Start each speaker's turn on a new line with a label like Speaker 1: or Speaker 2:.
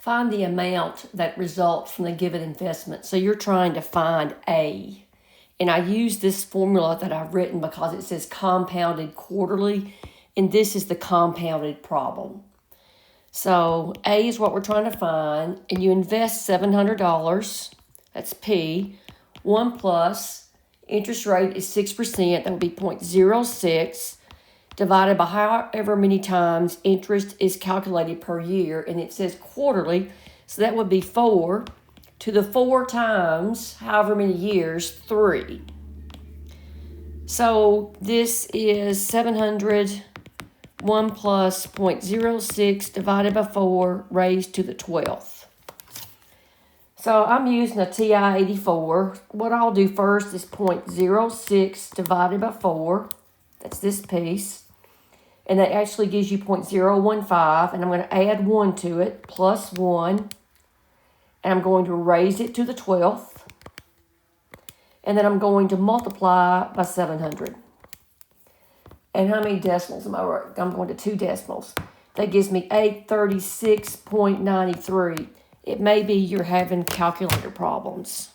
Speaker 1: Find the amount that results from the given investment. So you're trying to find A. And I use this formula that I've written because it says compounded quarterly, and this is the compounded problem. So A is what we're trying to find, and you invest $700. That's P. 1 plus interest rate is 6%. That would be 0.06 divided by however many times interest is calculated per year, and it says quarterly, so that would be 4 to the 4 times however many years, 3. So this is 700. 1 plus 0.06 divided by 4 raised to the 12th. So I'm using a TI-84. What I'll do first is 0.06 divided by 4. That's this piece. And that actually gives you 0.015. And I'm going to add 1 to it, plus 1. And I'm going to raise it to the 12th. And then I'm going to multiply by 700. And how many decimals am I right? I'm going to 2 decimals. That gives me 836.93. It may be you're having calculator problems.